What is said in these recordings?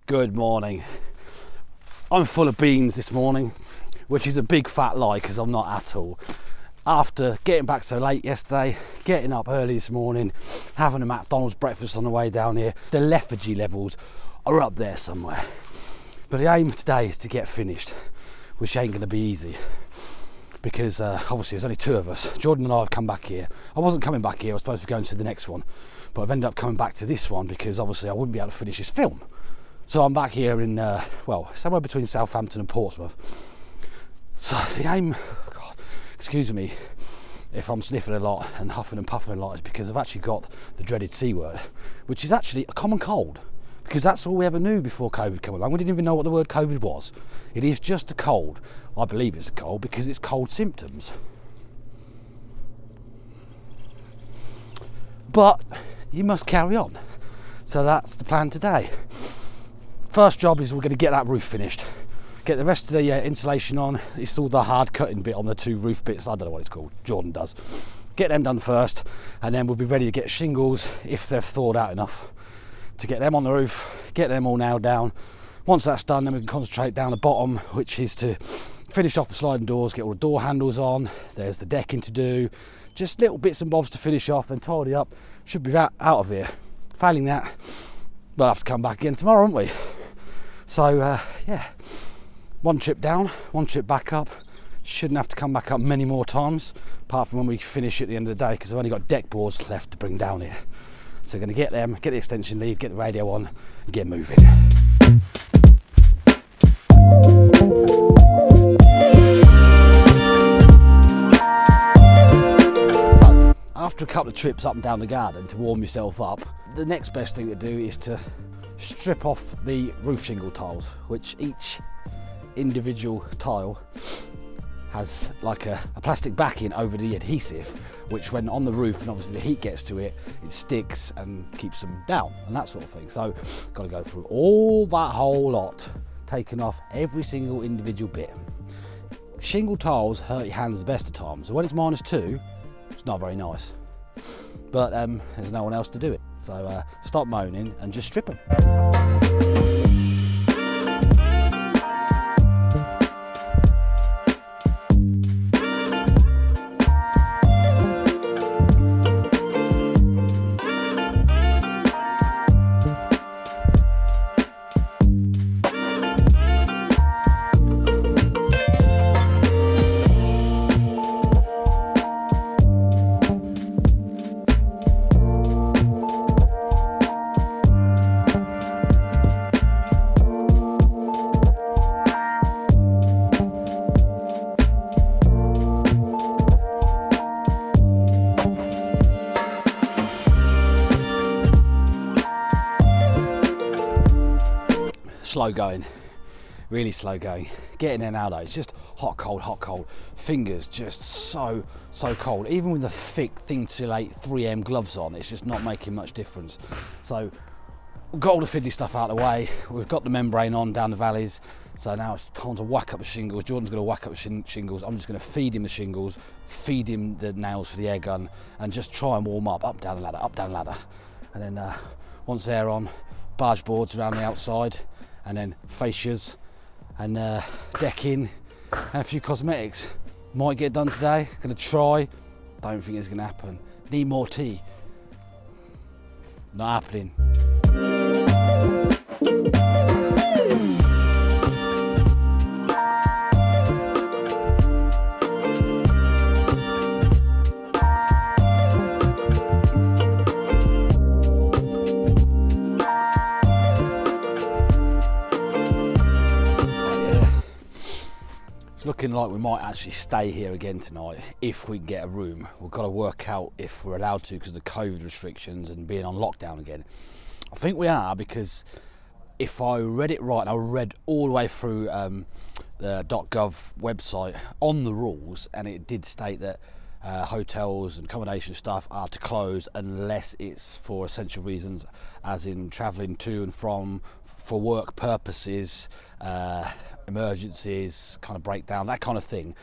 Good morning. I'm full of beans this morning, which is a big fat lie because I'm not at all. After getting back so late yesterday, getting up early this morning, having a McDonald's breakfast on the way down here, the lethargy levels are up there somewhere. But the aim today is to get finished, which ain't going to be easy because obviously there's only two of us. Jordan and I have come back here. I wasn't coming back here, I was supposed to be going to the next one, but I've ended up coming back to this one because obviously I wouldn't be able to finish this film. So I'm back here in, somewhere between Southampton and Portsmouth. So the aim, God, excuse me if I'm sniffing a lot and huffing and puffing a lot, is because I've actually got the dreaded C word, which is actually a common cold, because that's all we ever knew before COVID came along. We didn't even know what the word COVID was. It is just a cold. I believe it's a cold because it's cold symptoms. But you must carry on. So that's the plan today. First job is we're going to get that roof finished. Get the rest of the insulation on. It's all the hard cutting bit on the two roof bits. I don't know what it's called. Jordan does. Get them done first, and then we'll be ready to get shingles if they've thawed out enough to get them on the roof, get them all nailed down. Once that's done, then we can concentrate down the bottom, which is to finish off the sliding doors, get all the door handles on. There's the decking to do. Just little bits and bobs to finish off and tidy up. Should be out of here. Failing that, we'll have to come back again tomorrow, won't we? So, one trip down, one trip back up. Shouldn't have to come back up many more times, apart from when we finish at the end of the day, because I've only got deck boards left to bring down here. So we're going to get them, get the extension lead, get the radio on, and get moving. So, after a couple of trips up and down the garden to warm yourself up, the next best thing to do is to strip off the roof shingle tiles, which each individual tile has like a plastic backing over the adhesive, which when on the roof and obviously the heat gets to it, it sticks and keeps them down and that sort of thing. So got to go through all that whole lot, taking off every single individual bit. Shingle tiles hurt your hands the best of times, so when it's -2, it's not very nice, but there's no one else to do it. So stop moaning and just strip them. Slow going, really slow going. Getting there now though, it's just hot, cold. Fingers just so cold. Even with the thick, thin-insulate 3M gloves on, it's just not making much difference. So we've got all the fiddly stuff out of the way. We've got the membrane on down the valleys. So now it's time to whack up the shingles. Jordan's going to whack up the shingles. I'm just going to feed him the shingles, feed him the nails for the air gun, and just try and warm up, down the ladder. And then once they're on, barge boards around the outside, and then fascias and decking and a few cosmetics. Might get done today, gonna try. Don't think it's gonna happen. Need more tea. Not happening. It's looking like we might actually stay here again tonight if we can get a room. We've got to work out if we're allowed to because of the COVID restrictions and being on lockdown again. I think we are, because if I read it right, I read all the way through the .gov website on the rules, and it did state that hotels and accommodation stuff are to close unless it's for essential reasons, as in travelling to and from for work purposes, emergencies, kind of breakdown, that kind of thing.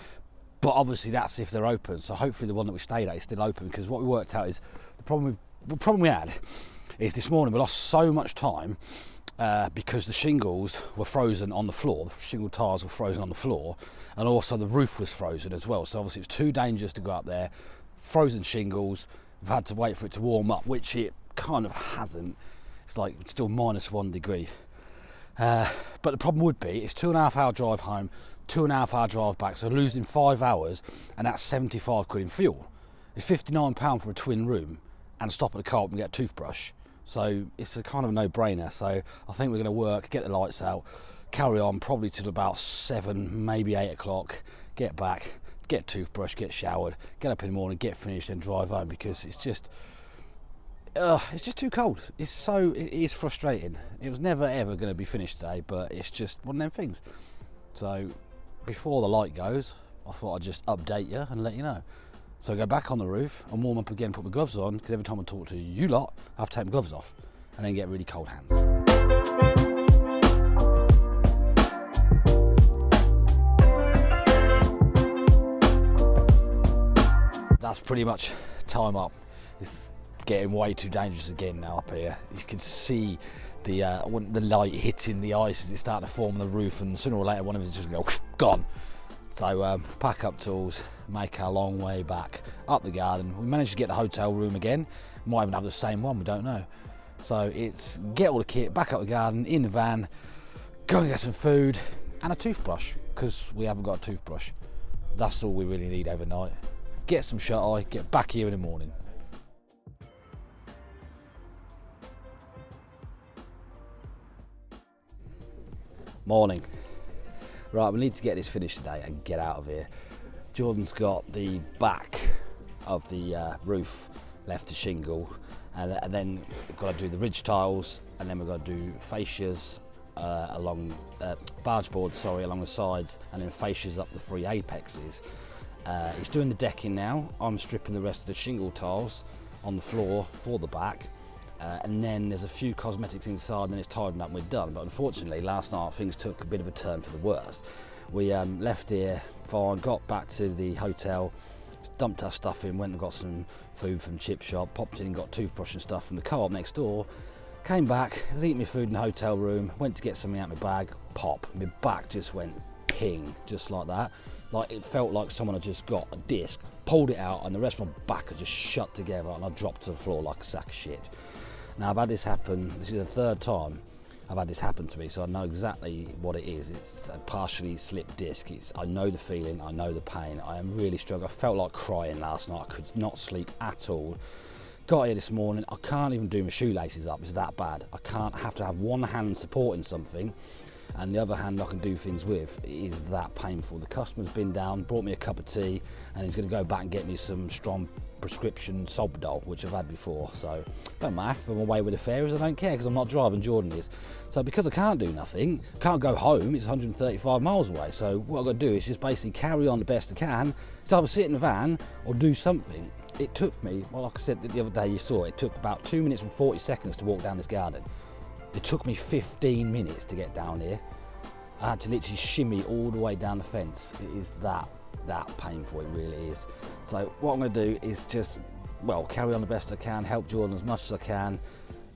But obviously that's if they're open. So hopefully the one that we stayed at is still open, because what we worked out is the problem we had is this morning we lost so much time because the shingles were frozen on the floor, the shingle tiles were frozen on the floor, and also the roof was frozen as well. So obviously it was too dangerous to go up there. Frozen shingles, we've had to wait for it to warm up, which it kind of hasn't. It's like still -1 degree. But the problem would be, it's 2.5 hour drive home, 2.5 hour drive back, so losing 5 hours, and that's 75 quid in fuel. It's £59 for a twin room, and stop at the co-op and get a toothbrush. So it's a kind of a no-brainer. So I think we're going to work, get the lights out, carry on probably till about 7, maybe 8 o'clock, get back, get a toothbrush, get showered, get up in the morning, get finished, and drive home, because it's just too cold. It is frustrating. It was never ever going to be finished today, but it's just one of them things. So before the light goes, I thought I'd just update you and let you know. So I go back on the roof and warm up again, put my gloves on, because every time I talk to you lot, I have to take my gloves off and then get really cold hands. That's pretty much time up. It's getting way too dangerous again now up here. You can see the light hitting the ice as it's starting to form on the roof, and sooner or later one of them is just going to go gone. So pack up tools, make our long way back up the garden. We managed to get the hotel room again. Might even have the same one, we don't know. So it's get all the kit, back up the garden, in the van, go and get some food and a toothbrush, because we haven't got a toothbrush. That's all we really need overnight. Get some shut-eye, get back here in the morning. Morning. Right, we need to get this finished today and get out of here. Jordan's got the back of the roof left to shingle, and then we've got to do the ridge tiles, and then we've got to do fascias along barge boards, along the sides, and then fascias up the 3 apexes. He's doing the decking now. I'm stripping the rest of the shingle tiles on the floor for the back. And then there's a few cosmetics inside, and then it's tidied up and we're done. But unfortunately last night things took a bit of a turn for the worst. We left here fine, got back to the hotel, dumped our stuff in, went and got some food from chip shop, popped in and got toothbrush and stuff from the co-op next door, came back, was eating my food in the hotel room, went to get something out of my bag, pop, my back just went ping, just like that. Like it felt like someone had just got a disc, pulled it out, and the rest of my back had just shut together, and I dropped to the floor like a sack of shit. Now I've had this happen, this is the 3rd time I've had this happen to me, so I know exactly what it is. It's a partially slipped disc. I know the feeling, I know the pain. I am really struggling. I felt like crying last night. I could not sleep at all. Got here this morning, I can't even do my shoelaces up, it's that bad. I have to have one hand supporting something, and the other hand I can do things with. It is that painful. The customer's been down, brought me a cup of tea, and he's going to go back and get me some strong prescription Sobdol, which I've had before. So don't matter if I'm away with the fairies, I don't care, because I'm not driving, Jordan is. So because I can't do nothing, can't go home, it's 135 miles away, so what I've got to do is just basically carry on the best I can. It's either sit in the van or do something. It took me, well, like I said the other day, you saw it took about 2 minutes and 40 seconds to walk down this garden. It took me 15 minutes to get down here. I had to literally shimmy all the way down the fence. It is that painful, it really is. So what I'm going to do is just, well, carry on the best I can, help Jordan as much as I can.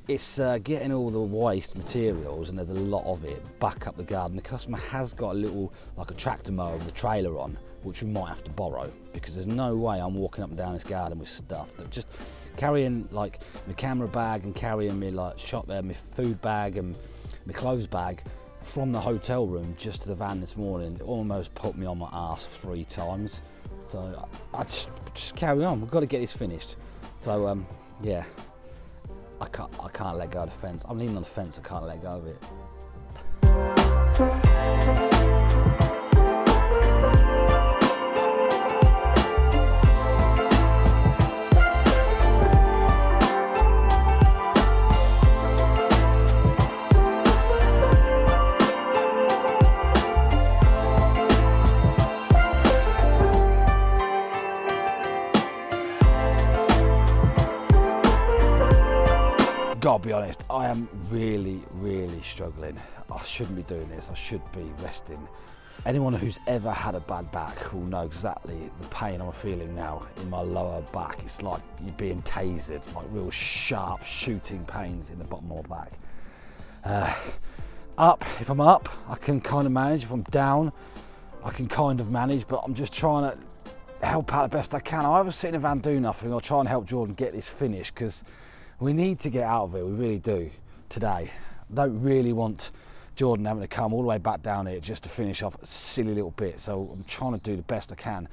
It's getting all the waste materials, and there's a lot of it, back up the garden. The customer has got a little, like a tractor mower with a trailer on, which we might have to borrow, because there's no way I'm walking up and down this garden with stuff. That just carrying like my camera bag and carrying me like my food bag and my clothes bag from the hotel room just to the van this morning, it almost put me on my arse 3 times. So I just carry on, we've got to get this finished. So yeah, I can't let go of the fence. I'm leaning on the fence, I can't let go of it. Gotta be honest, I am really struggling. I shouldn't be doing this, I should be resting. Anyone who's ever had a bad back will know exactly the pain I'm feeling now in my lower back. It's like you're being tasered, like real sharp shooting pains in the bottom of my back. Up, if I'm up, I can kind of manage. If I'm down, I can kind of manage, but I'm just trying to help out the best I can. I either sit in a van, do nothing, or try and help Jordan get this finished, because we need to get out of it, we really do, today. I don't really want Jordan having to come all the way back down here just to finish off a silly little bit, so I'm trying to do the best I can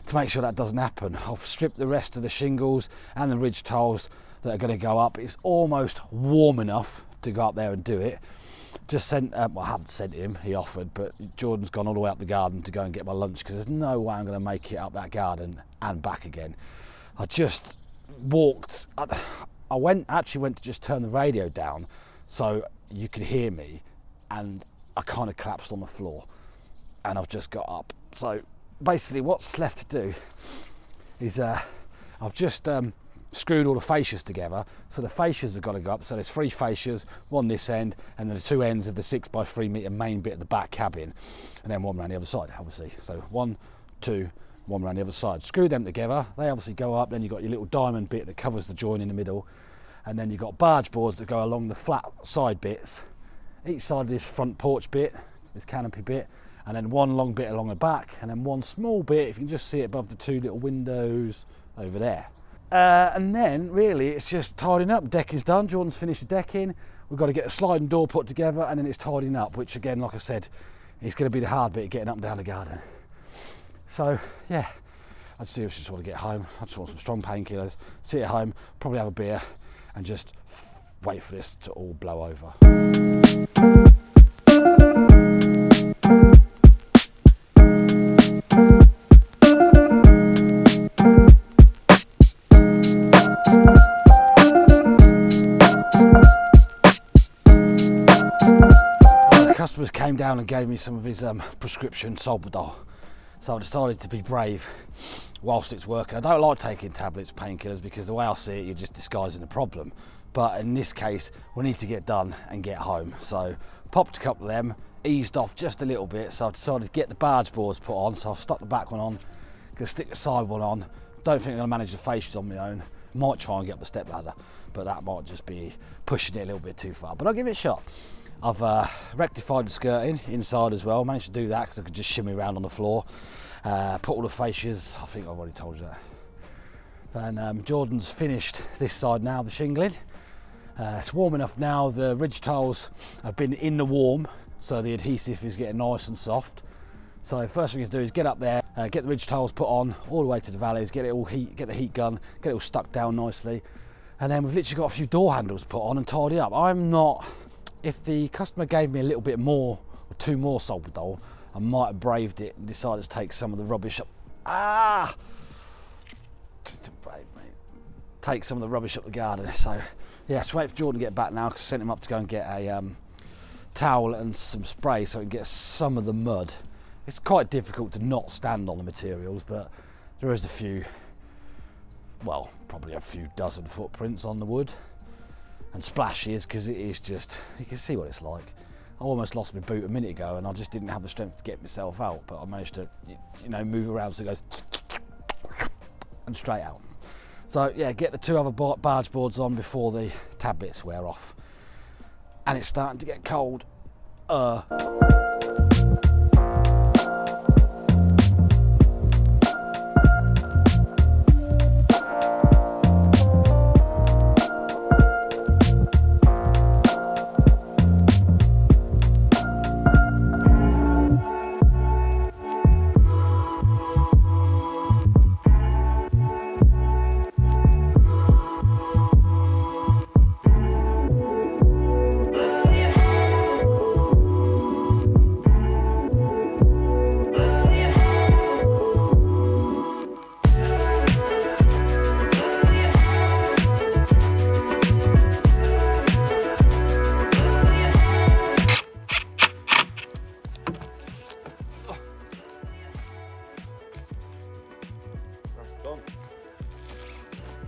to make sure that doesn't happen. I've stripped the rest of the shingles and the ridge tiles that are going to go up. It's almost warm enough to go up there and do it. Just sent, well, I haven't sent him, he offered, but Jordan's gone all the way up the garden to go and get my lunch, because there's no way I'm going to make it up that garden and back again. I just walked, I actually went to just turn the radio down so you could hear me, and I kind of collapsed on the floor, and I've just got up. So basically what's left to do is I've just screwed all the fascias together, so the fascias have got to go up. So there's 3 fascias, one this end, and then the 2 ends of the 6x3 metre main bit of the back cabin, and then one around the other side, obviously. So 1, 2, 1 around the other side. Screw them together, they obviously go up. Then you've got your little diamond bit that covers the join in the middle, and then you've got barge boards that go along the flat side bits, each side of this front porch bit, this canopy bit, and then one long bit along the back, and then one small bit, if you can just see it above the 2 little windows over there. And then really it's just tidying up. Deck is done, Jordan's finished the decking, we've got to get a sliding door put together, and then it's tidying up, which again, like I said, is going to be the hard bit, getting up and down the garden. So yeah, I seriously just want to get home. I just want some strong painkillers, sit at home, probably have a beer, and just wait for this to all blow over. Customers came down and gave me some of his prescription Solpadol, so I decided to be brave whilst it's working. I don't like taking tablets, painkillers, because the way I see it, you're just disguising the problem. But in this case, we need to get done and get home. So popped a couple of them, eased off just a little bit, so I've decided to get the barge boards put on. So I've stuck the back one on, gonna stick the side one on. Don't think I'm gonna manage the fascias on my own. Might try and get up the step ladder, but that might just be pushing it a little bit too far, but I'll give it a shot. I've rectified the skirting inside as well. Managed to do that because I could just shimmy around on the floor. Put all the fascias, I think I've already told you that. And Jordan's finished this side now, the shingling. It's warm enough now, the ridge tiles have been in the warm, so the adhesive is getting nice and soft. So first thing to do is get up there, get the ridge tiles put on all the way to the valleys, get it all get the heat gun, get it all stuck down nicely. And then we've literally got a few door handles put on and tidy up. If the customer gave me a little bit more, or 2 more Solpadol, I might have braved it and decided to take some of the rubbish up. Just to brave, mate. Take some of the rubbish up the garden. So yeah, just wait for Jordan to get back now, because I sent him up to go and get a towel and some spray so he can get some of the mud. It's quite difficult to not stand on the materials, but there is a few, well, probably a few dozen footprints on the wood. And splashes, because it is just, you can see what it's like. I almost lost my boot a minute ago and I just didn't have the strength to get myself out, but I managed to, you know, move around so it goes and straight out. So yeah, get the 2 other barge boards on before the tablets wear off. And it's starting to get cold.